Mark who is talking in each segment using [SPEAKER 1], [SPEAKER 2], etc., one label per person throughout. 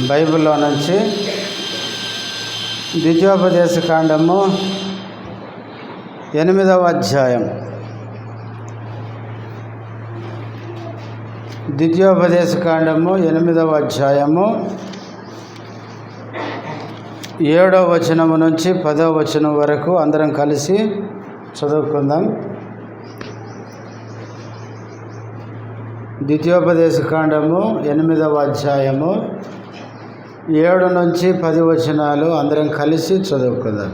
[SPEAKER 1] బైబిల్లో నుంచి ద్వితీయోపదేశ కాండము 8వ అధ్యాయం. ద్వితీయోపదేశ కాండము 8వ అధ్యాయము 7వ వచనము నుంచి 10వ వచనం వరకు అందరం కలిసి చదువుకుందాం. ద్వితీయోపదేశ కాండము 8వ అధ్యాయము 7 నుంచి 10 వచనాలు అందరం కలిసి చదువుకుందాం.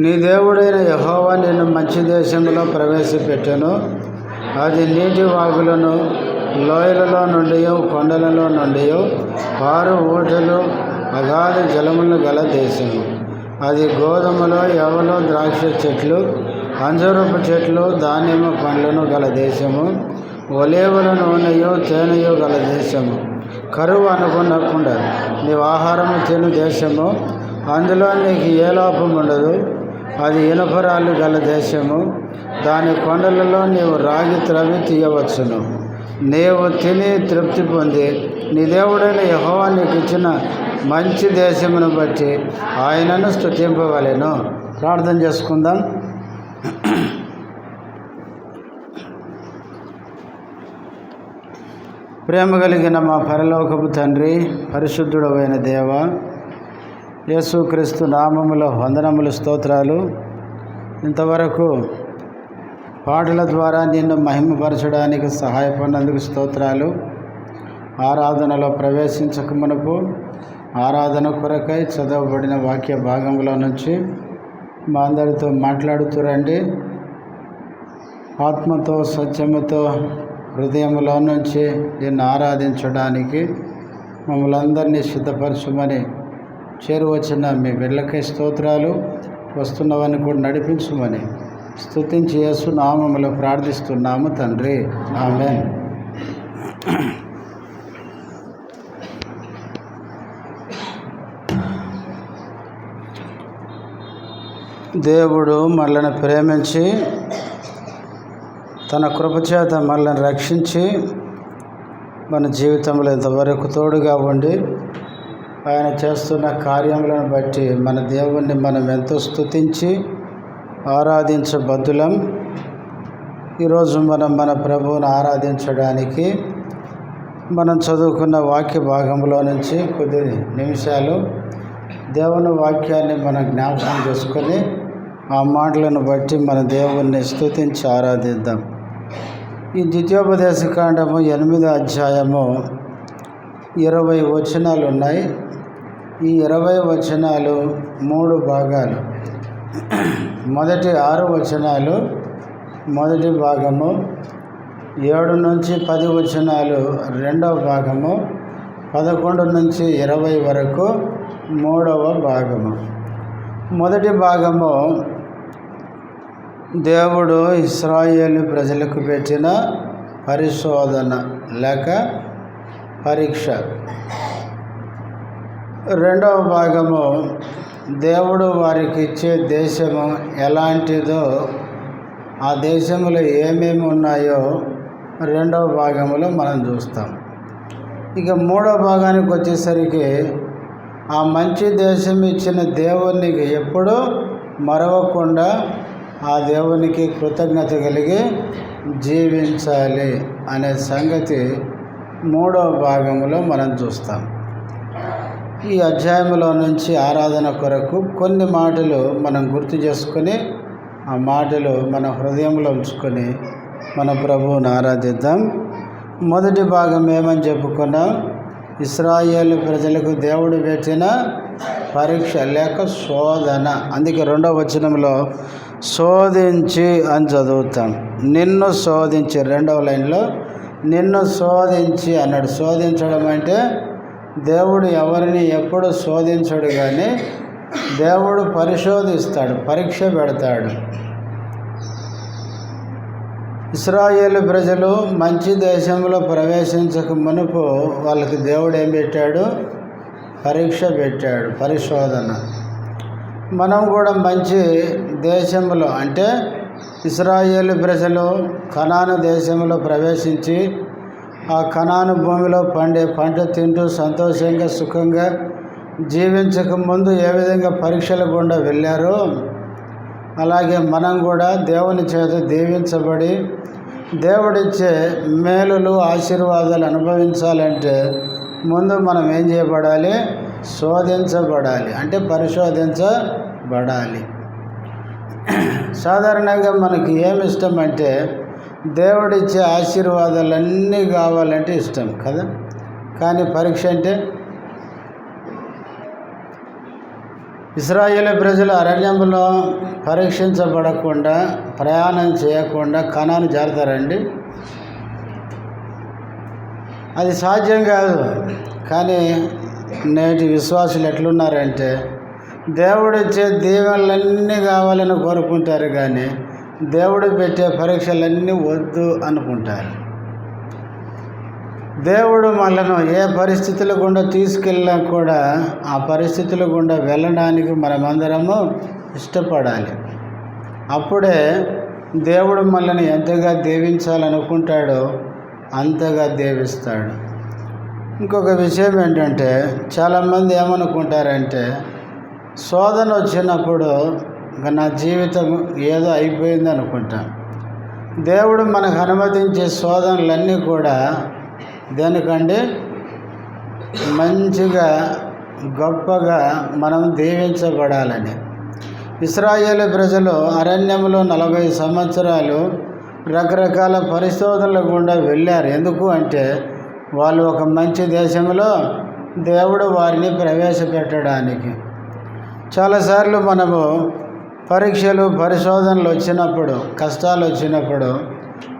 [SPEAKER 1] నీ దేవుడైన యెహోవా నిన్ను మంచి దేశంలో ప్రవేశపెట్టెను. అది నీటి వాగులను, లోయలలో నుండి, కొండలలో నుండి పారు ఊటలు, అగాధ జలములు గల దేశము. అది గోధుమలు, యవలు, ద్రాక్ష చెట్లు, అంజూరపు చెట్లు, దానిమ్మ పండ్లను గల దేశము. ఒలీవల నూనెయు తేనెయు గల దేశము. కరువు అనుకునకుండా నీవు ఆహారము తిను దేశము. అందులో నీకు ఏ లోపం ఉండదు. అది ఇనుపరాళ్ళు గల దేశము. దాని కొండలలో నీవు రాగి త్రవ్వి తీయవచ్చును. నీవు తిని తృప్తి పొంది నీ దేవుడైన యెహోవా నీకు ఇచ్చిన మంచి దేశమును బట్టి ఆయనను స్తుతింపవలెను. ప్రార్థన చేసుకుందాం. ప్రేమ కలిగిన మా పరలోకపు తండ్రి, పరిశుద్ధుడవైన దేవ, యేసుక్రీస్తు నామములో వందనములు, స్తోత్రాలు. ఇంతవరకు పాటల ద్వారా నిన్ను మహిమపరచడానికి సహాయపడినందుకు స్తోత్రాలు. ఆరాధనలో ప్రవేశించక మునుపు ఆరాధన కొరకై చదవబడిన వాక్య భాగంలో నుంచి మా అందరితో మాట్లాడుతూ రండి. ఆత్మతో సత్యముతో హృదయంలో నుంచి నిన్ను ఆరాధించడానికి మమ్మల్ని అందరినీ సిద్ధపరచమని చేరువచ్చిన మీ బిడ్డలకై స్తోత్రాలు. వస్తున్నవన్నీ కూడా నడిపించమని స్తుతించి యేసు నామములో ప్రార్థిస్తున్నాము తండ్రి, ఆమేన్. దేవుడు మనల్ని ప్రేమించి తన కృపచేత మనల్ని రక్షించి మన జీవితంలో ఇంతవరకు తోడుగా ఉండి ఆయన చేస్తున్న కార్యములను బట్టి మన దేవుణ్ణి మనం ఎంతో స్తుతించి ఆరాధించబద్దులం. ఈరోజు మనం మన ప్రభువుని ఆరాధించడానికి మనం చదువుకున్న వాక్య భాగంలో నుంచి కొద్ది నిమిషాలు దేవుని వాక్యాన్ని మనం జ్ఞాపకం చేసుకొని ఆ మాటలను బట్టి మన దేవుణ్ణి స్తుతించి ఆరాధిద్దాం. ఈ ద్వితీయోపదేశ కాండము 8వ అధ్యాయము 20 వచనాలు ఉన్నాయి. ఈ 20 వచనాలు 3 భాగాలు. మొదటి 6 వచనాలు మొదటి భాగము, 7 నుంచి 10 వచనాలు రెండవ భాగము, 11 నుంచి 20 వరకు 3వ భాగము. మొదటి భాగము దేవుడు ఇశ్రాయేలు ప్రజలకు పెట్టిన పరిశోధన లేక పరీక్ష. రెండవ భాగము దేవుడు వారికి ఇచ్చే దేశము ఎలాంటిదో, ఆ దేశంలో ఏమేమి ఉన్నాయో రెండవ భాగంలో మనం చూస్తాం. ఇక 3వ భాగానికి వచ్చేసరికి ఆ మంచి దేశం ఇచ్చిన దేవునికి ఎప్పుడూ మరవకుండా ఆ దేవునికి కృతజ్ఞత కలిగి జీవించాలి అనే సంగతి 3వ భాగంలో మనం చూస్తాం. ఈ అధ్యాయంలో నుంచి ఆరాధన కొరకు కొన్ని మాటలు మనం గుర్తు చేసుకొని ఆ మాటలు మన హృదయంలో ఉంచుకొని మన ప్రభువుని ఆరాధిద్దాం. మొదటి భాగం ఏమని చెప్పుకున్నాం? ఇశ్రాయేలు ప్రజలకు దేవుడు పెట్టిన పరీక్ష లేక శోధన. అందుకే 2వ వచనంలో శోధించి అని చదువుతాం. నిన్ను శోధించి, 2వ లైన్లో నిన్ను శోధించి అన్నాడు. శోధించడం అంటే దేవుడు ఎవరిని ఎప్పుడు శోధించడు, కానీ దేవుడు పరిశోధిస్తాడు, పరీక్ష పెడతాడు. ఇశ్రాయేలు ప్రజలు మంచి దేశంలో ప్రవేశించక మునుపు వాళ్ళకి దేవుడు ఏం పెట్టాడు? పరీక్ష పెట్టాడు, పరిశోధన. మనం కూడా మంచి దేశంలో అంటే ఇశ్రాయేలు ప్రజలు కనాను దేశంలో ప్రవేశించి ఆ కనాను భూమిలో పండే పంట తింటూ సంతోషంగా సుఖంగా జీవించక ముందు ఏ విధంగా పరీక్షల గుండా వెళ్ళారో అలాగే మనం కూడా దేవుని చేత దీవించబడి దేవుడిచ్చే మేలులు ఆశీర్వాదాలు అనుభవించాలంటే ముందు మనం ఏం చేయబడాలి? శోధించబడాలి, అంటే పరిశోధించబడాలి. సాధారణంగా మనకి ఏమి ఇష్టం అంటే దేవుడిచ్చే ఆశీర్వాదాలన్నీ కావాలంటే ఇష్టం కదా. కానీ పరీక్ష అంటే ఇశ్రాయేలు ప్రజలు అరణ్యంలో పరీక్షించబడకుండా ప్రయాణం చేయకుండా కనాను చేరతారండి? అది సాధ్యం కాదు. కానీ నేటి విశ్వాసులు ఎట్లున్నారంటే దేవుడిచ్చే దీవెనలన్నీ కావాలని కోరుకుంటారు, కానీ దేవుడు పెట్టే పరీక్షలన్నీ వద్దు అనుకుంటారు. దేవుడు మనను ఏ పరిస్థితుల గుండా తీసుకెళ్ళినా కూడా ఆ పరిస్థితుల గుండా వెళ్ళడానికి మనమందరము ఇష్టపడాలి. అప్పుడే దేవుడు మనల్ని ఎంతగా దీవించాలనుకుంటాడో అంతగా దీవిస్తాడు. ఇంకొక విషయం ఏంటంటే చాలామంది ఏమనుకుంటారంటే శోధన వచ్చినప్పుడు నా జీవితం ఏదో అయిపోయింది అనుకుంటాం. దేవుడు మనకు అనుమతించే శోధనలన్నీ కూడా దేనికంటే మంచిగా గొప్పగా మనం దీవించబడాలని. ఇశ్రాయేలు ప్రజలు అరణ్యంలో 40 సంవత్సరాలు రకరకాల పరిశోధనల గుండా వెళ్ళారు. ఎందుకు అంటే వాళ్ళు ఒక మంచి దేశంలో దేవుడు వారిని ప్రవేశపెట్టడానికి. చాలాసార్లు మనము పరీక్షలు పరిశోధనలు వచ్చినప్పుడు, కష్టాలు వచ్చినప్పుడు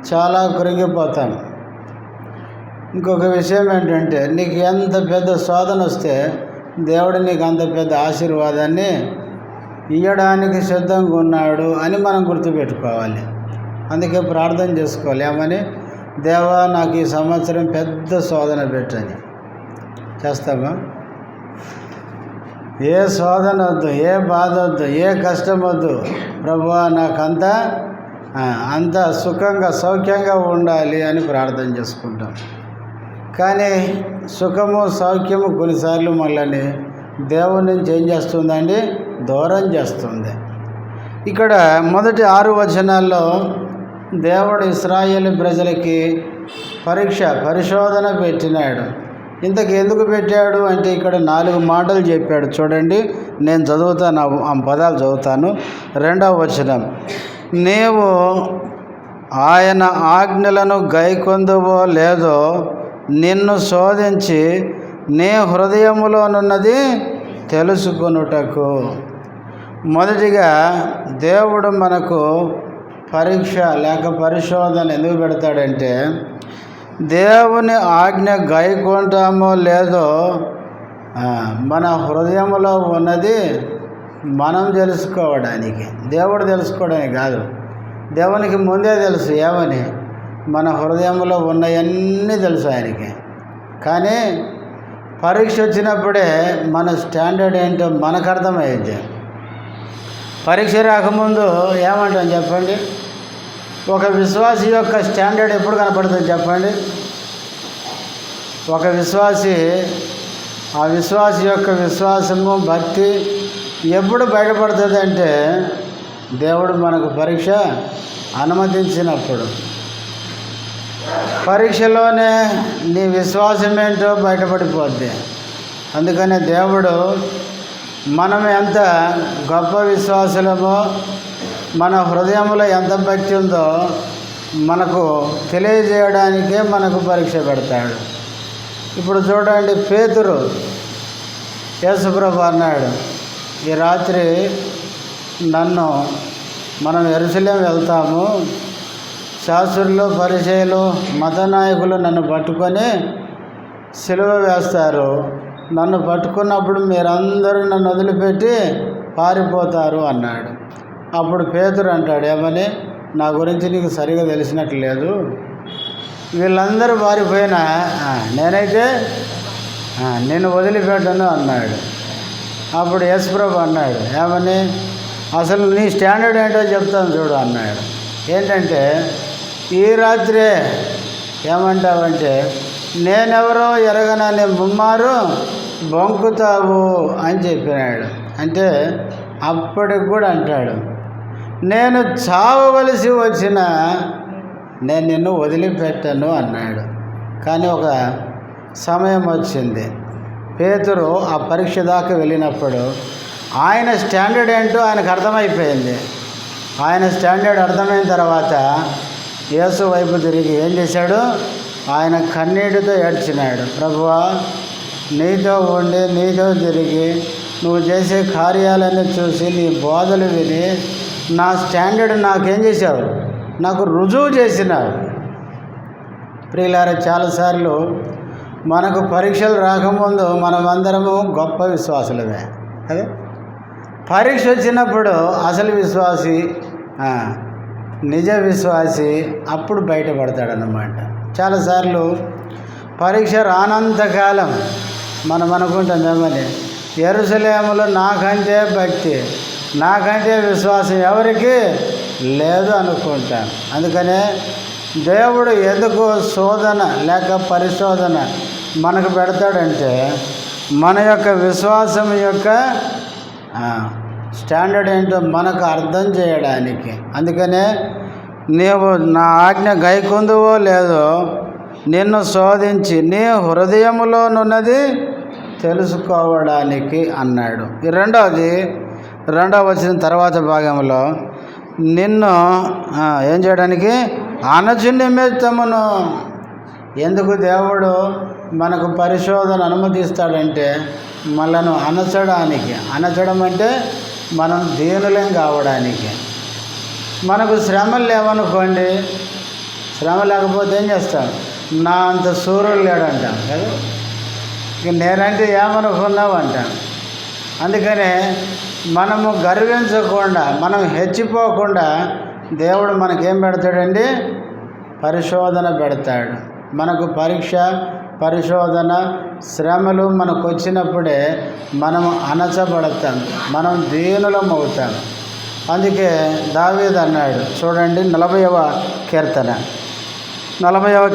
[SPEAKER 1] చాలా కృంగిపోతాం. ఇంకొక విషయం ఏంటంటే నీకు ఎంత పెద్ద శోధన వస్తే దేవుడు నీకు అంత పెద్ద ఆశీర్వాదాన్ని ఇవ్వడానికి సిద్ధంగా ఉన్నాడు అని మనం గుర్తుపెట్టుకోవాలి. అందుకే ప్రార్థన చేసుకోవాలి. ఏమని? దేవా, నాకు ఈ సంవత్సరం పెద్ద శోధన పెట్టని. చేస్తామా? ఏ శోధన వద్దు, ఏ బాధ వద్దు, ఏ కష్టం వద్దు. ప్రభువా, నాకంతా అంత సుఖంగా సౌఖ్యంగా ఉండాలి అని ప్రార్థన చేసుకుంటాం. కానీ సుఖము సౌఖ్యము కొన్నిసార్లు మనల్ని దేవుని నుంచి ఏం చేస్తుందండి? దూరం చేస్తుంది. ఇక్కడ మొదటి 6 వచనాల్లో దేవుడు ఇశ్రాయేలు ప్రజలకి పరిశోధన పెట్టినాడు. ఇంతకు ఎందుకు పెట్టాడు అంటే ఇక్కడ 4 మాటలు చెప్పాడు. చూడండి, నేను చదువుతాను, ఆ పదాలు చదువుతాను. 2వ వచనం, నీవు ఆయన ఆజ్ఞలను గైకొందువో లేదో నిన్ను శోధించి నీ హృదయములోనున్నది తెలుసుకొనుటకు. మొదటిగా దేవుడు మనకు పరీక్ష లేక పరిశోధన ఎందుకు పెడతాడంటే దేవుని ఆజ్ఞ గైకొంటామో లేదో మన హృదయంలో ఉన్నది మనం తెలుసుకోవడానికి. దేవుడు తెలుసుకోవడానికి కాదు, దేవునికి ముందే తెలుసు ఏమని. మన హృదయంలో ఉన్నవన్నీ తెలుసు ఆయనకి. కానీ పరీక్ష వచ్చినప్పుడే మన స్టాండర్డ్ ఏంటో మనకు అర్థమయ్యింది. పరీక్ష రాకముందు ఏమంటాం చెప్పండి? ఒక విశ్వాసి యొక్క స్టాండర్డ్ ఎప్పుడు కనపడుతుంది చెప్పండి? ఒక విశ్వాసి, ఆ విశ్వాసి యొక్క విశ్వాసము భక్తి ఎప్పుడు బయటపడుతుంది అంటే దేవుడు మనకు పరీక్ష అనుమతించినప్పుడు. పరీక్షలోనే నీ విశ్వాసం ఏంటో బయటపడిపోద్ది. అందుకనే దేవుడు మనం ఎంత గొప్ప విశ్వాసులమో, మన హృదయంలో ఎంత భక్తి ఉందో మనకు తెలియజేయడానికే మనకు పరీక్ష పెడతాడు. ఇప్పుడు చూడండి, పేతురు యేసుప్రభు అన్నాడు, ఈ రాత్రి మనం యెరూషలేము వెళ్తాము, శాస్త్రులు పరిసయ్యులు మత నాయకులు నన్ను పట్టుకొని సిలువ వేస్తారు, నన్ను పట్టుకున్నప్పుడు మీరందరూ నన్ను వదిలిపెట్టి పారిపోతారు అన్నాడు. అప్పుడు పేతురు అంటాడు, ఏమని? నా గురించి నీకు సరిగా తెలిసినట్లు లేదు, వీళ్ళందరూ పారిపోయినా నేనైతే నేను వదిలిపెట్టను అన్నాడు. అప్పుడు యేసుప్రభు అన్నాడు, ఏమని? అసలు నీ స్టాండర్డ్ ఏంటో చెప్తాను చూడు అన్నాడు. ఏంటంటే ఈ రాత్రే ఏమంటావంటే నేనెవరో ఎరగనని ముమ్మారు బొంకుతావు అని చెప్పినాడు. అంటే అప్పటికి కూడా అంటాడు, నేను చావవలసి వచ్చినా నేను నిన్ను వదిలిపెట్టను అన్నాడు. కానీ ఒక సమయం వచ్చింది. పేతురు ఆ పరీక్ష దాకా వెళ్ళినప్పుడు ఆయన స్టాండర్డ్ ఏంటో ఆయనకు అర్థమైపోయింది. ఆయన స్టాండర్డ్ అర్థమైన తర్వాత యేసు వైపు తిరిగి ఏం చేశాడు? ఆయన కన్నీటితో ఏడ్చినాడు. ప్రభువా, నీతో ఉండి నీతో తిరిగి నువ్వు చేసే కార్యాలన్నీ చూసి నీ బోధలు విని నా స్టాండర్డ్ నాకేం చేశావు? నాకు రుజువు చేసినావు. ప్రియులారా, చాలాసార్లు మనకు పరీక్షలు రాకముందు మనమందరము గొప్ప విశ్వాసులమే అదే. పరీక్ష వచ్చినప్పుడు అసలు విశ్వాసి, నిజ విశ్వాసి అప్పుడు బయటపడతాడన్నమాట. చాలాసార్లు పరీక్ష రానంతకాలం మనం అనుకుంటాం ఏమని, యెరూషలేములో నాకంటే భక్తి, నాకంటే విశ్వాసం ఎవరికి లేదు అనుకుంటాం. అందుకనే దేవుడు ఎందుకు శోధన లేక పరిశోధన మనకు పెడతాడంటే మన యొక్క విశ్వాసం యొక్క స్టాండర్డ్ ఏంటో మనకు అర్థం చేయడానికి. అందుకనే నీవు నా ఆజ్ఞ గైకొందువో లేదో నిన్ను శోధించి నీ హృదయములోనున్నది తెలుసుకోవడానికి అన్నాడు. రెండవ వచ్చిన తర్వాత భాగంలో నిన్ను ఏం చేయడానికి? అణచు నిమిత్తమును. ఎందుకు దేవుడు మనకు పరిశోధన అనుమతిస్తాడంటే మనను అణచడానికి. అణచడం అంటే మనం దీనులం కావడానికి. మనకు శ్రమలు లేవనుకోండి, శ్రమ లేకపోతే ఏం చేస్తాం? నా అంత సూర్యుడు లేడంటాం కదా. ఇక నేనంటే ఏమనుకున్నావు అంటాం. అందుకనే మనము గర్వించకుండా, మనం హెచ్చిపోకుండా దేవుడు మనకేం పెడతాడండి? పరిశోధన పెడతాడు. మనకు పరీక్ష, పరిశోధన, శ్రమలు మనకు వచ్చినప్పుడే మనము అణచబడతాం, మనం దీనులం అవుతాం. అందుకే దావీదు అన్నాడు చూడండి, 40వ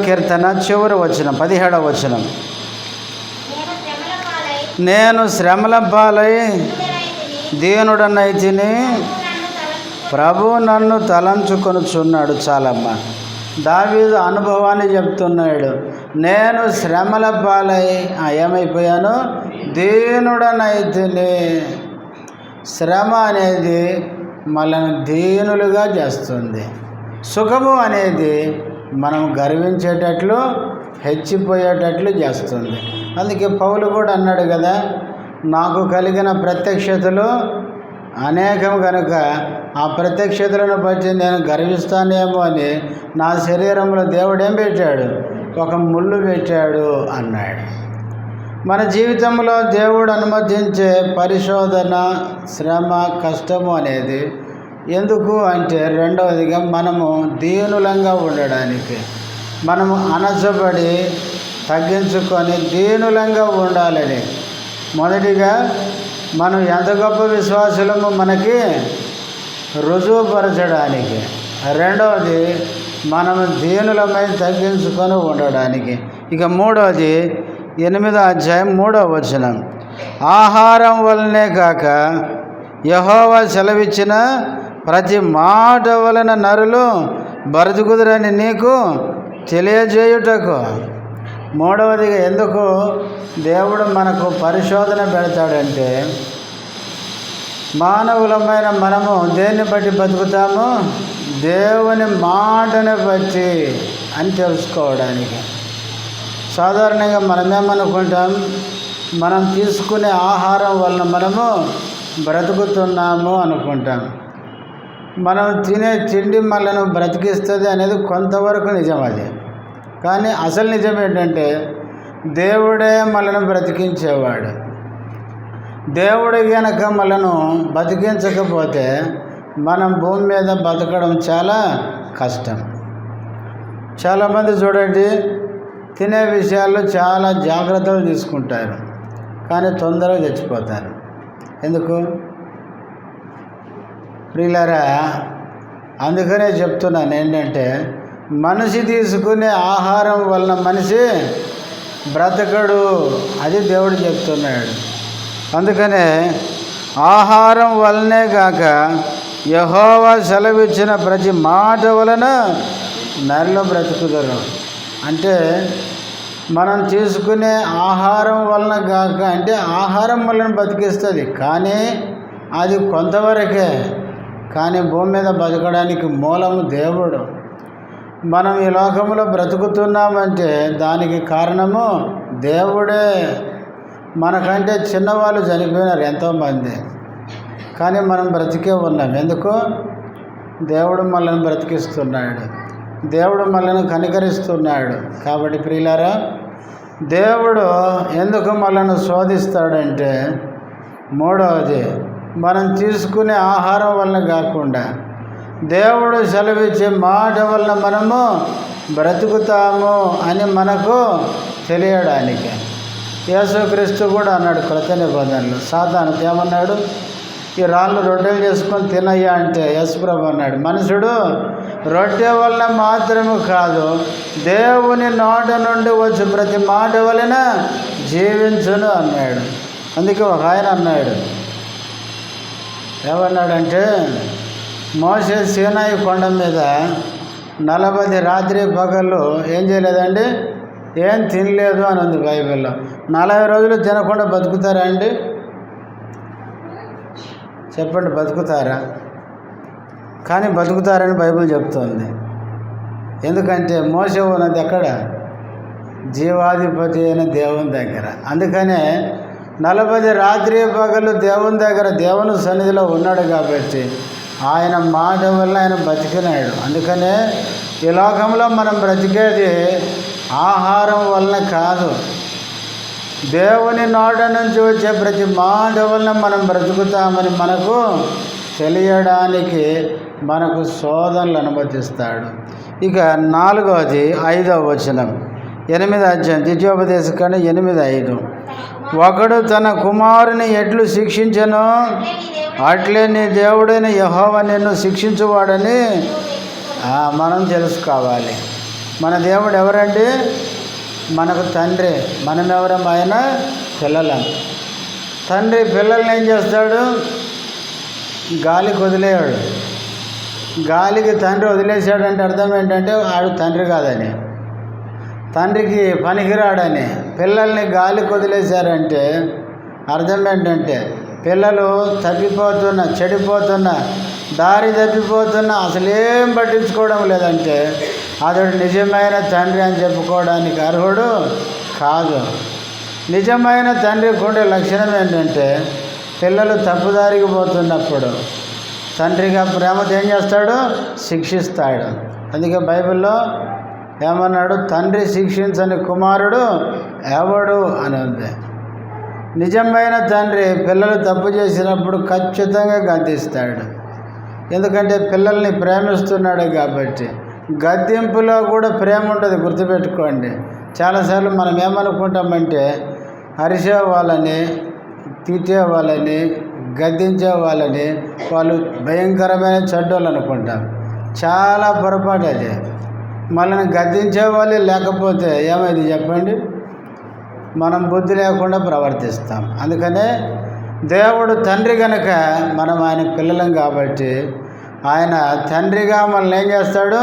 [SPEAKER 1] కీర్తన చివరి వచనం 17వ వచనం, నేను శ్రమల పాలై దీనుడనైతిని, ప్రభువు నన్ను తలంచుకొనుచున్నాడు. చాలమ్మ, దావీదు అనుభవాన్ని చెప్తున్నాడు. నేను శ్రమల పాలై ఏమైపోయాను? దీనుడనైతిని. శ్రమ అనేది మనల్ని దీనులుగా చేస్తుంది. సుఖము అనేది మనం గర్వించేటట్లు, హెచ్చిపోయేటట్లు చేస్తుంది. అందుకే పౌలు కూడా అన్నాడు కదా, నాకు కలిగిన ప్రత్యక్షతలు అనేకం కనుక ఆ ప్రత్యక్షతలను బట్టి నేను గర్విస్తానేమో అని నా శరీరంలో దేవుడు ఏం పెట్టాడు? ఒక ముళ్ళు పెట్టాడు అన్నాడు. మన జీవితంలో దేవుడు అనుమతించే పరిశోధన, శ్రమ, కష్టము అనేది ఎందుకు అంటే రెండవదిగా మనము దీనులంగా ఉండడానికి. మనము అణచబడి తగ్గించుకొని దీనులంగా ఉండాలని. మొదటిగా మనం ఎంత గొప్ప విశ్వాసులము మనకి రుజువుపరచడానికి. రెండవది మనము దీనులమై తగ్గించుకొని ఉండడానికి. ఇక మూడవది 8వ అధ్యాయం 3వ వచనం, ఆహారం వలనే కాక యెహోవా సెలవిచ్చిన ప్రతి మాట వలన నరులు బ్రతుకుదురని నీకు తెలియజేయుటకు. మూడవదిగా ఎందుకు దేవుడు మనకు పరిశోధన పెడతాడంటే మానవులమైన మనము దేన్ని బట్టి బతుకుతాము? దేవుని మాటను బట్టి అని తెలుసుకోవడానికి. సాధారణంగా మనమేమనుకుంటాం? మనం తీసుకునే ఆహారం వలన మనము బ్రతుకుతున్నాము అనుకుంటాం. మనం తినే తిండి మనను బ్రతికిస్తుంది అనేది కొంతవరకు నిజం. అది కానీ అసలు నిజం ఏంటంటే దేవుడే మనను బ్రతికించేవాడు. దేవుడు గనక మనను బతికించకపోతే మనం భూమి మీద బతకడం చాలా కష్టం. చాలామంది చూడండి, తినే విషయాల్లో చాలా జాగ్రత్తలు తీసుకుంటారు, కానీ తొందరగా చచ్చిపోతారు. ఎందుకు ప్రియులారా? అందుకనే చెప్తున్నాను ఏంటంటే మనిషి తీసుకునే ఆహారం వలన మనిషి బ్రతకడు, అది దేవుడు చెప్తున్నాడు. అందుకనే ఆహారం వలనే గాక యెహోవా సెలవిచ్చిన ప్రతి మాట వలన నరిలో బ్రతుకుదరు. అంటే మనం తీసుకునే ఆహారం వలన గాక, అంటే ఆహారం వలన బతికిస్తుంది, కానీ అది కొంతవరకే. కానీ భూమి మీద బతకడానికి మూలము దేవుడు. మనం ఈ లోకంలో బ్రతుకుతున్నామంటే దానికి కారణము దేవుడే. మనకంటే చిన్నవాళ్ళు చనిపోయినారు ఎంతోమంది, కానీ మనం బ్రతికే ఉన్నాం. ఎందుకు? దేవుడు మనల్ని బ్రతికిస్తున్నాడు, దేవుడు మనల్ని కనికరిస్తున్నాడు. కాబట్టి ప్రియులారా, దేవుడు ఎందుకు మనల్ని శోధిస్తాడంటే, మూడవది మనం తీసుకునే ఆహారం వలన కాకుండా దేవుడు సెలవిచ్చే మాట వలన మనము బ్రతుకుతాము అని మనకు తెలియడానికి. యేసుక్రీస్తు కూడా అన్నాడు క్రొత్త నిబంధనలు, సాతానుకు ఏమన్నాడు? ఈ రాళ్ళు రొట్టెలు చేసుకొని తినయ్యా అంటే యేసుప్రభు అన్నాడు, మనుషుడు రొట్టె వలన మాత్రము కాదు, దేవుని నోట నుండి వచ్చి ప్రతి మాట వలన జీవించును అన్నాడు. అందుకే ఒక ఆయన అన్నాడు, ఏమన్నాడంటే, మోషే సీనాయి కొండ మీద 40 రాత్రి పగళ్ళు ఏం చేయలేదండి, ఏం తినలేదు అని ఉంది బైబిల్లో. 40 రోజులు తినకుండా బతుకుతారా అండి? చెప్పండి, బతుకుతారా? కానీ బతుకుతారని బైబిల్ చెప్తుంది. ఎందుకంటే మోషే ఉన్నది ఎక్కడ? జీవాధిపతి అయిన దేవుని దగ్గర. అందుకనే 40 రాత్రి పగలు దేవుని దగ్గర, దేవుని సన్నిధిలో ఉన్నాడు కాబట్టి ఆయన మాట వల్ల ఆయన బతికినాడు. అందుకనే ఈ లోకంలో మనం బ్రతికేది ఆహారం వలన కాదు, దేవుని నోట నుంచి వచ్చే ప్రతి మాట వలన మనం బ్రతుకుతామని మనకు తెలియడానికి మనకు శోధనలు అనుమతిస్తాడు. ఇక 4వది 5వ వచనం, 8వ అధ్యాయం ద్వితీయోపదేశకాండం 8:5. ఒకడు తన కుమారుని ఎట్లు శిక్షించెనో అట్లే నీ దేవుడైన యెహోవా నిన్ను శిక్షించువాడని మనం తెలుసుకోవాలి. మన దేవుడు ఎవరండి? మనకు తండ్రి. మనం ఎవరం? ఆయన పిల్లలం. తండ్రి పిల్లల్ని ఏం చేస్తాడు? గాలికి వదిలేయాడు. గాలికి తండ్రి వదిలేసాడంటే అర్థం ఏంటంటే ఆడు తండ్రి కాదని, తండ్రికి పనికిరాడని. పిల్లల్ని గాలికి వదిలేశారంటే అర్థం ఏంటంటే పిల్లలు తప్పిపోతున్నా, చెడిపోతున్నా, దారి తప్పిపోతున్నా, అసలేం పట్టించుకోవడం లేదంటే అతడు నిజమైన తండ్రి అని చెప్పుకోవడానికి అర్హుడు కాదు. నిజమైన తండ్రికి ఉండే లక్షణం ఏంటంటే పిల్లలు తప్పుదారికి పోతున్నప్పుడు తండ్రిగా ప్రేమతో ఏం చేస్తాడు? శిక్షిస్తాడు. అందుకే బైబిల్లో ఏమన్నాడు? తండ్రి శిక్షించని కుమారుడు ఎవడు అని ఉంది. నిజమైన తండ్రి పిల్లలు తప్పు చేసినప్పుడు ఖచ్చితంగా గద్దిస్తాడు. ఎందుకంటే పిల్లల్ని ప్రేమిస్తున్నాడు కాబట్టి. గద్దింపులో కూడా ప్రేమ ఉంటుంది, గుర్తుపెట్టుకోండి. చాలాసార్లు మనం ఏమనుకుంటామంటే అరిసే వాళ్ళని, తిట్టే వాళ్ళని, గద్దించే వాళ్ళని వాళ్ళు భయంకరమైన చెడ్డోళ్ళు అనుకుంటాం. చాలా పొరపాటు అది. మనల్ని గద్దించే వాళ్ళే లేకపోతే ఏమైంది చెప్పండి? మనం బుద్ధి లేకుండా ప్రవర్తిస్తాం. అందుకనే దేవుడు తండ్రి కనుక మనం ఆయన పిల్లలం కాబట్టి ఆయన తండ్రిగా మనల్ని ఏం చేస్తాడు?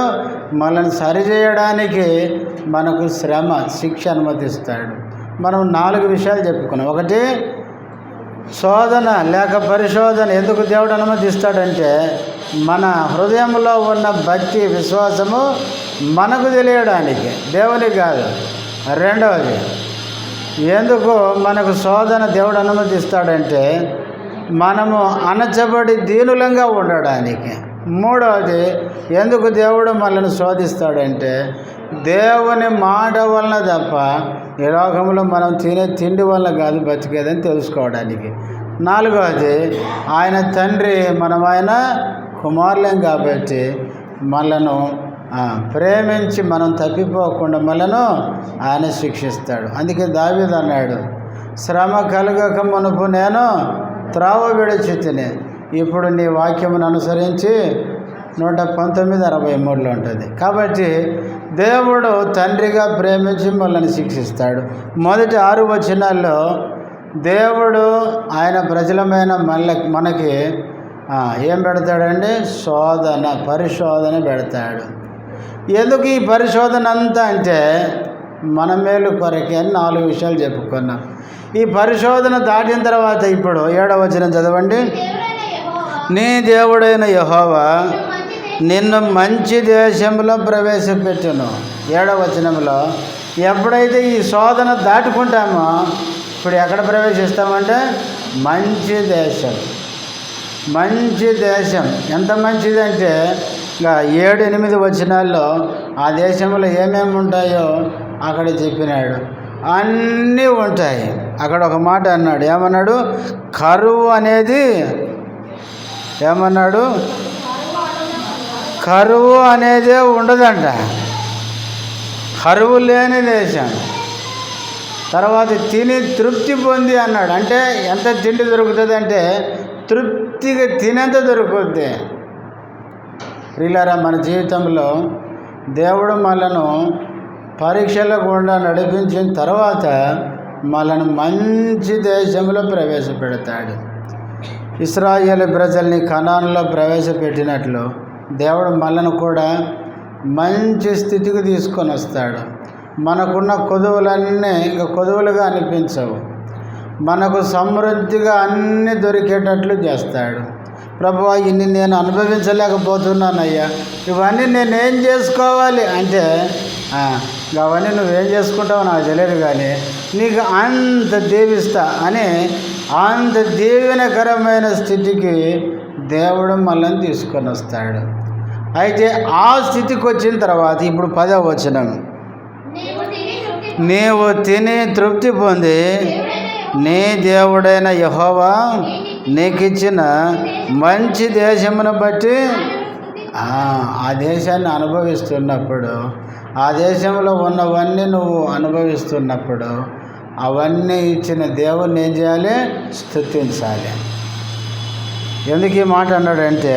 [SPEAKER 1] మనల్ని సరిచేయడానికి మనకు శ్రమ, శిక్ష అనుమతిస్తాడు. మనం 4 విషయాలు చెప్పుకున్నాం. ఒకటి, శోధన లేక పరిశోధన ఎందుకు దేవుడు అనుమతిస్తాడంటే మన హృదయంలో ఉన్న భక్తి, విశ్వాసము మనకు తెలియడానికి, దేవునికి కాదు. రెండవది, ఎందుకు మనకు శోధన దేవుడు అనుమతిస్తాడంటే మనము అణచబడి దీనులంగా ఉండడానికి. మూడవది, ఎందుకు దేవుడు మనల్ని శోధిస్తాడంటే దేవుని మాట వలన తప్ప ఈ లోకంలో మనం తినే తిండి వల్ల కాదు బతికేదని తెలుసుకోవడానికి. నాలుగవది, ఆయన తండ్రి, మనం ఆయన కుమారులం కాబట్టి మనలను ప్రేమించి మనం తప్పిపోకుండా మనను ఆయన శిక్షిస్తాడు. అందుకే దావీదు అన్నాడు, శ్రమ కలుగక మునుపు నేను త్రోవ విడిచితిని, ఇప్పుడు నీ వాక్యమును అనుసరించి 119:63 ఉంటుంది. కాబట్టి దేవుడు తండ్రిగా ప్రేమించి మనల్ని శిక్షిస్తాడు. మొదటి 6 వచనాల్లో దేవుడు ఆయన ప్రజలమైన మనకి ఏం పెడతాడండి? పరిశోధన పెడతాడు. ఎందుకు ఈ పరిశోధన అంతా అంటే మన మేలు కొరకే అని 4 విషయాలు చెప్పుకున్నాం. ఈ పరిశోధన దాటిన తర్వాత ఇప్పుడు 7వ వచనం చదవండి. నీ దేవుడైన యెహోవా నిన్ను మంచి దేశంలో ప్రవేశపెట్టును. 7వ వచనంలో ఎప్పుడైతే ఈ శోధన దాటుకుంటామో ఇప్పుడు ఎక్కడ ప్రవేశిస్తామంటే మంచి దేశం. మంచి దేశం ఎంత మంచిదంటే ఇంకా 7-8 వచనాల్లో ఆ దేశంలో ఏమేమి ఉంటాయో అక్కడ చెప్పినాడు. అన్నీ ఉంటాయి. అక్కడ ఒక మాట అన్నాడు. ఏమన్నాడు? కరువు అనేది ఏమన్నాడు? కరువు అనేదే ఉండదంట. కరువు లేని దేశం. తర్వాత తిని తృప్తి పొంది అన్నాడు. అంటే ఎంత తిండి దొరుకుతుంది అంటే తృప్తిగా తినేంత దొరుకుద్ది. ప్రియులారా, మన జీవితంలో దేవుడు మనను పరీక్షల గుండా నడిపించిన తర్వాత మనను మంచి దేశంలో ప్రవేశపెడతాడు. ఇశ్రాయేలు ప్రజల్ని కనానులో ప్రవేశపెట్టినట్లు దేవుడు మనను కూడా మంచి స్థితికి తీసుకొని వస్తాడు. మనకున్న కొదువులన్నీ ఇంకా కొదువులుగా అనిపించవు. మనకు సమృద్ధిగా అన్నీ దొరికేటట్లు చేస్తాడు. ప్రభువా, ఇన్ని నేను అనుభవించలేకపోతున్నానయ్యా, ఇవన్నీ నేనేం చేసుకోవాలి అంటే అవన్నీ నువ్వేం చేసుకుంటావో నాకు తెలియదు, కానీ నీకు అంత దీవిస్తా అని అంత దీవెనకరమైన స్థితికి దేవుడు మనల్ని తీసుకొని వస్తాడు. అయితే ఆ స్థితికి వచ్చిన తర్వాత ఇప్పుడు 10వ వచనం, నీవు తిని తృప్తి పొంది నీ దేవుడైన యెహోవా నీకిచ్చిన మంచి దేశమును బట్టి ఆ దేశాన్ని అనుభవిస్తున్నప్పుడు, ఆ దేశంలో ఉన్నవన్నీ నువ్వు అనుభవిస్తున్నప్పుడు అవన్నీ ఇచ్చిన దేవుణ్ణి ఏం చేయాలి? స్తుతించాలి. ఎందుకు ఈ మాట అన్నాడంటే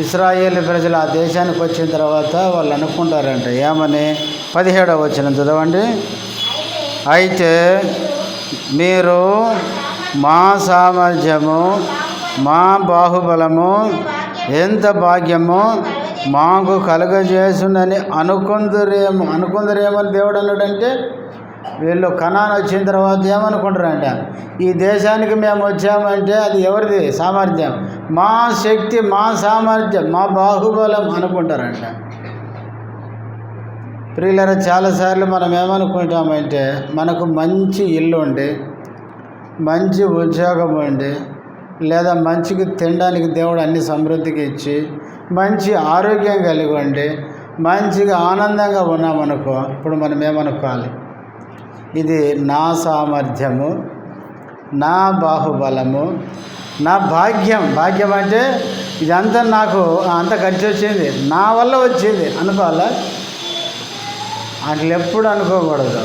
[SPEAKER 1] ఇశ్రాయేలు ప్రజలు ఆ దేశానికి వచ్చిన తర్వాత వాళ్ళు అనుకుంటారంట ఏమని? 17వ వచనం చదవండి. అయితే మీరు మా సామర్థ్యము, మా బాహుబలము, ఎంత భాగ్యము మాకు కలుగజేసునని అనుకుందరేమని దేవుడు అన్నాడంటే, వీళ్ళు కనాను వచ్చిన తర్వాత ఏమనుకుంటారంట? ఈ దేశానికి మేము వచ్చామంటే అది ఎవరిది సామర్థ్యం? మా శక్తి, మా సామర్థ్యం, మా బాహుబలం అనుకుంటారంట. ప్రియులారా, చాలాసార్లు మనం ఏమనుకుంటామంటే మనకు మంచి ఇల్లు ఉండి, మంచి ఉద్యోగం ఉండి, లేదా మంచిగా తినడానికి దేవుడు అన్ని సమృద్ధికి ఇచ్చి, మంచి ఆరోగ్యం కలిగి ఉండి, మంచిగా ఆనందంగా ఉన్నామనుకో, ఇప్పుడు మనం ఏమనుకోవాలి? ఇది నా సామర్థ్యము, నా బాహుబలము, నా భాగ్యం. భాగ్యం అంటే ఇదంతా నాకు అంత ఖర్చు వచ్చింది, నా వల్ల వచ్చింది అనుకోవాలా? అట్లా ఎప్పుడు అనుకోకూడదు.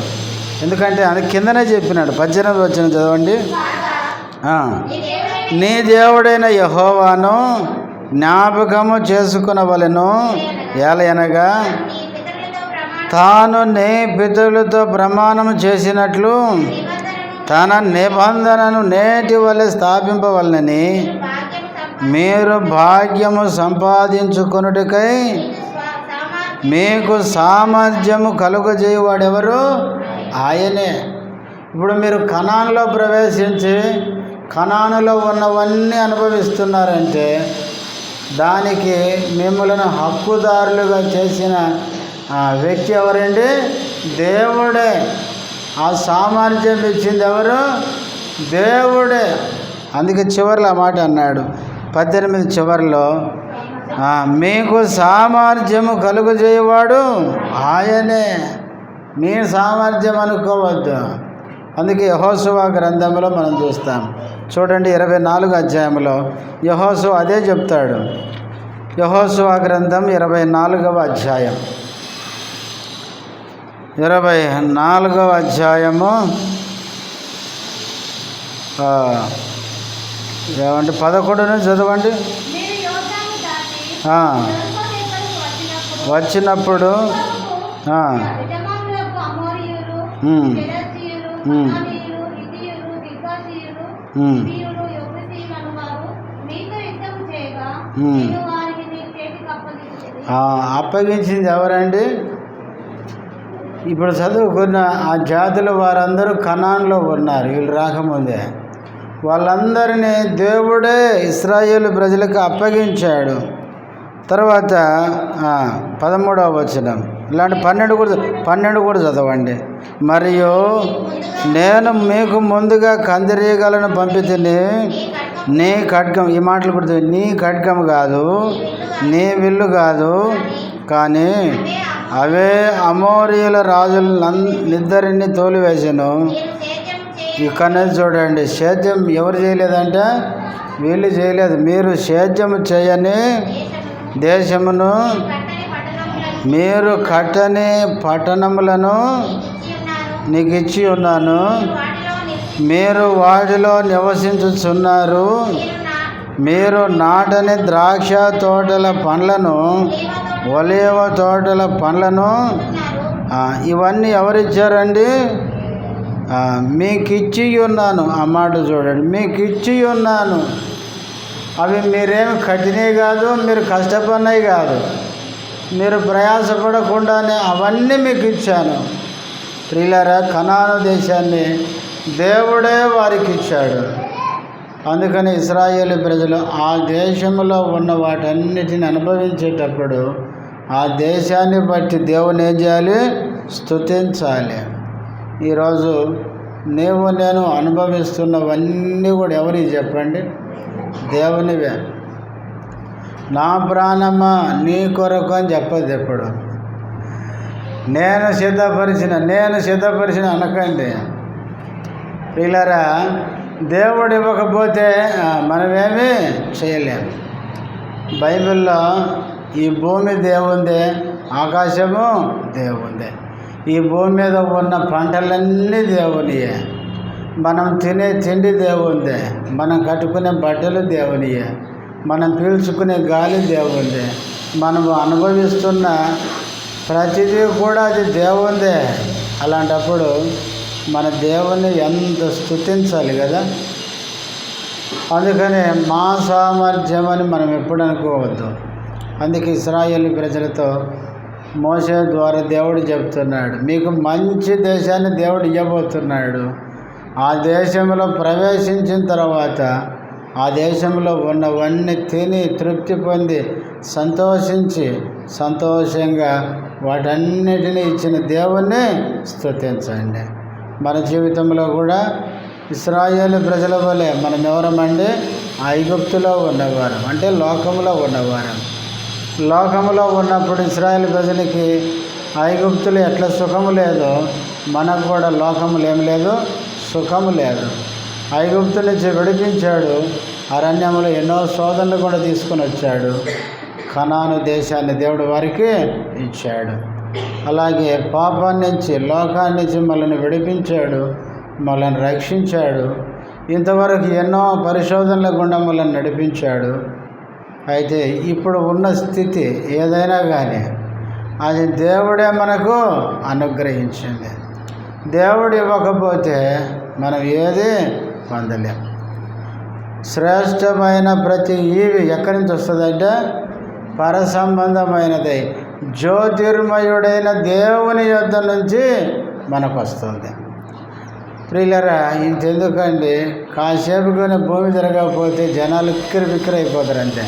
[SPEAKER 1] ఎందుకంటే అది కిందనే చెప్పినాడు. 18వ వచనం చదవండి. నీ దేవుడైన యెహోవాను జ్ఞాపకము చేసుకునవలెను, ఏలయనగా తాను నీ పితరులతో ప్రమాణం చేసినట్లు తన నిబంధనను నేటి వలె స్థాపింపవలనని మీరు భాగ్యము సంపాదించుకొనుటకై మీకు సామర్థ్యము కలుగజేయువాడెవరు? ఆయనే. ఇప్పుడు మీరు కనానులో ప్రవేశించి కనానులో ఉన్నవన్నీ అనుభవిస్తున్నారంటే దానికి మిమ్మల్ని హక్కుదారులుగా చేసిన వ్యక్తి ఎవరండి? దేవుడే. ఆ సామర్థ్యం ఇచ్చింది ఎవరు? దేవుడే. అందుకే చివరిలో ఆ మాట అన్నాడు 18 చివరిలో, మీకు సామర్థ్యము కలుగజేయవాడు ఆయనే. మీ సామర్థ్యం అనుకోవద్దు. అందుకే యెహోషువ గ్రంథంలో మనం చూస్తాం. చూడండి 24వ అధ్యాయంలో యెహోషువ అదే చెప్తాడు. యెహోషువ గ్రంథం 24వ అధ్యాయం 24వ అధ్యాయము ఏమంటే 11 నుంచి చదవండి. వచ్చినప్పుడు అప్పగించింది ఎవరండి? ఇప్పుడు చదువుకున్న ఆ జాతుల వారందరూ కనాన్లో ఉన్నారు. వీళ్ళు రాకముందే వాళ్ళందరినీ దేవుడే ఇశ్రాయేలు ప్రజలకు అప్పగించాడు. తర్వాత 13వ వచనం, ఇలాంటి 12 కూడా చదవండి. మరియు నేను మీకు ముందుగా కందిరీగలను పంపితిని, నీ ఖడ్గం, ఈ మాటలు కూడా నీ ఖడ్గం కాదు, నీ విల్లు కాదు, కానీ అవే అమోరీయుల రాజులనిద్దరిని తోలివేసాను. ఇక్కడనే చూడండి, సేద్యం ఎవరు చేయలేదంటే వీళ్ళు చేయలేదు. మీరు సేద్యము చేయని దేశమును, మీరు కట్టని పట్టణములను నీకు ఇచ్చి ఉన్నాను, మీరు వాటిలో నివసించుచున్నారు. మీరు నాటని ద్రాక్ష తోటల పండ్లను, ఒలీవ తోటల పండ్లను ఇవన్నీ ఎవరిచ్చారండి? మీకు ఇచ్చి ఉన్నాను. ఆ మాట చూడండి, మీకు ఇచ్చి ఉన్నాను. అవి మీరేమి కట్టినవి కాదు, మీరు కష్టపడినవి కాదు, మీరు ప్రయాసపడకుండానే అవన్నీ మీకు ఇచ్చాను. ప్రియులారా, కనాను దేశాన్ని దేవుడే వారికి ఇచ్చాడు. అందుకని ఇశ్రాయేలు ప్రజలు ఆ దేశంలో ఉన్న వాటన్నిటిని అనుభవించేటప్పుడు ఆ దేశాన్ని బట్టి దేవుని ఏం చేయాలి? స్తుతించాలి. ఈరోజు నేను అనుభవిస్తున్నవన్నీ కూడా ఎవరికి చెప్పండి? దేవునివే. నా ప్రాణమా నీ కొరకు అని చెప్పదు ఎప్పుడు. నేను సిద్ధపరిచిన అనకండి. పిల్లరా, దేవుడు ఇవ్వకపోతే మనమేమీ చేయలేము. బైబిల్లో ఈ భూమి దేవుందే, ఆకాశము దేవుందే, ఈ భూమి మీద ఉన్న పంటలన్నీ దేవునియే, మనం తినే తిండి దేవుందే, మనం కట్టుకునే బట్టలు దేవునియే, మనం పీల్చుకునే గాలి దేవుందే, మనము అనుభవిస్తున్న ప్రతిదీ కూడా అది దేవుందే. అలాంటప్పుడు మన దేవుని ఎంత స్తుతించాలి కదా. అందుకని మా సామర్థ్యం అని మనం ఎప్పుడు అనుకోవద్దు. అందుకే ఇశ్రాయేలు ప్రజలతో మోషే ద్వారా దేవుడు చెప్తున్నాడు, మీకు మంచి దేశాన్ని దేవుడు ఇవ్వబోతున్నాడు. ఆ దేశంలో ప్రవేశించిన తర్వాత ఆ దేశంలో ఉన్నవన్నీ తిని తృప్తి పొంది సంతోషించి సంతోషంగా వాటన్నిటినీ ఇచ్చిన దేవుణ్ణి స్తుతించండి. మన జీవితంలో కూడా ఇశ్రాయేలు ప్రజల వలె మనం ఎవరమండి? ఐగుప్తులో ఉన్నవారం, అంటే లోకంలో ఉన్నవారం. లోకంలో ఉన్నప్పుడు ఇశ్రాయేలు ప్రజలకి ఐగుప్తులు ఎట్లా సుఖము లేదో మనకు కూడా లోకములు ఏమి లేదు, సుఖము లేదు. ఐగుప్తు నుంచి విడిపించాడు, అరణ్యంలో ఎన్నో శోధనలు కూడా తీసుకొని వచ్చాడు. కనాను దేశాన్ని దేవుడు వారికి ఇచ్చాడు. అలాగే పాపాన్ని నుంచి, లోకాన్ని నుంచి మనల్ని విడిపించాడు, మనల్ని రక్షించాడు. ఇంతవరకు ఎన్నో పరిశోధనల గుండా మనల్ని నడిపించాడు. అయితే ఇప్పుడు ఉన్న స్థితి ఏదైనా కానీ అది దేవుడే మనకు అనుగ్రహించింది. దేవుడు ఇవ్వకపోతే మనం ఏది పొందలేం. శ్రేష్టమైన ప్రతి ఈవి ఎక్కడి నుంచి వస్తుందంటే పరసంబంధమైనది, జ్యోతిర్మయుడైన దేవుని యొద్ద నుంచి మనకు వస్తుంది. ప్రియులరా, ఇంతెందుకండి, కాసేపుకొని భూమి తిరగకపోతే జనాలు బిక్కిరి అయిపోతారు. అంతే,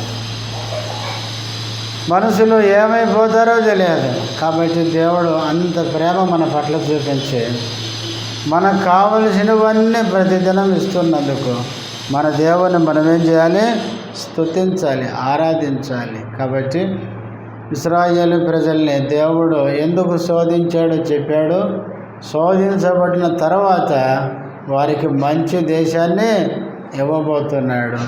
[SPEAKER 1] మనసులో ఏమైపోతారో తెలియదు. కాబట్టి దేవుడు అంత ప్రేమ మన పట్ల చూపించి మనకు కావలసినవన్నీ ప్రతిదినం ఇస్తున్నందుకు మన దేవుని మనం ఏం చేయాలి? స్తుతించాలి, ఆరాధించాలి. కాబట్టి ఇశ్రాయేలు ప్రజల్ని దేవుడు ఎందుకు శోధించాడో చెప్పాడు. శోధించబడిన తర్వాత వారికి మంచి దేశాన్ని ఇవ్వబోతున్నాడు.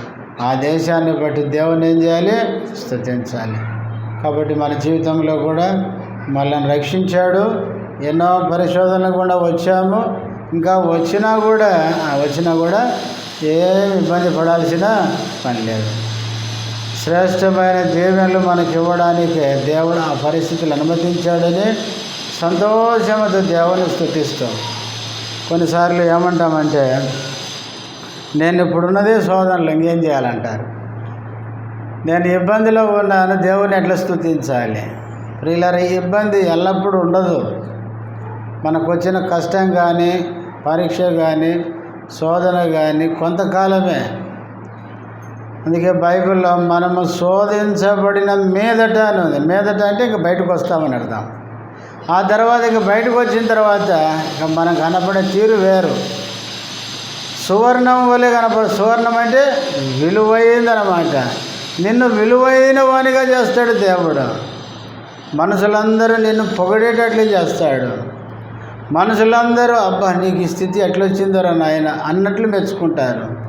[SPEAKER 1] ఆ దేశాన్ని బట్టి దేవుని ఏం చేయాలి? స్తుతించాలి. కాబట్టి మన జీవితంలో కూడా మనల్ని రక్షించాడు. ఎన్నో పరిశోధనలు కూడా వచ్చాము, ఇంకా వచ్చినా కూడా ఏం ఇబ్బంది పడాల్సిన పని లేదు. శ్రేష్టమైన దీవెనలు మనకి ఇవ్వడానికి దేవుడు ఆ పరిస్థితులు అనుమతించాడని సంతోషంతో దేవుని స్తుతిస్తాం. కొన్నిసార్లు ఏమంటామంటే, నేను ఇప్పుడున్నదే శోధనలు, ఇంకేం చేయాలంటారు. నేను ఇబ్బందిలో ఉన్నాను, దేవుని ఎట్లా స్తుతించాలి? ప్రియులారా, ఈ ఇబ్బంది ఎల్లప్పుడూ ఉండదు. మనకు వచ్చిన కష్టం కానీ, పరీక్ష కానీ, శోధన కానీ కొంతకాలమే. అందుకే బైబిల్లో మనము శోధించబడిన మీదట అని ఉంది. మీదట అంటే ఇంక బయటకు వస్తామని అర్థం. ఆ తర్వాత ఇంక బయటకు వచ్చిన తర్వాత ఇక మనం కనపడే తీరు వేరు. సువర్ణం వలె సువర్ణం అంటే విలువైందనమాట. నిన్ను విలువైన వానిగా చేస్తాడు దేవుడు. మనుషులందరూ నిన్ను పొగిడేటట్లు చేస్తాడు. మనుషులందరూ అబ్బా నీకు ఈ స్థితి ఎట్లొచ్చిందోరా నాయన అన్నట్లు మెచ్చుకుంటారు.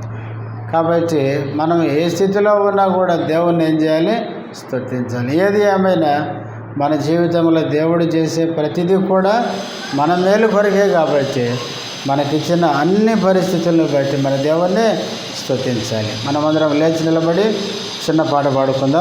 [SPEAKER 1] కాబట్టి మనం ఏ స్థితిలో ఉన్నా కూడా దేవుణ్ణి ఏం చేయాలి? స్తుతించాలి. ఏది ఏమైనా మన జీవితంలో దేవుడు చేసే ప్రతిదీ కూడా మన మేలు కొరకే. కాబట్టి మనకిచ్చిన అన్ని పరిస్థితులను బట్టి మన దేవుణ్ణి స్తుతించాలి. మనమందరం లేచి నిలబడి చిన్న పాట పాడుకుందాం.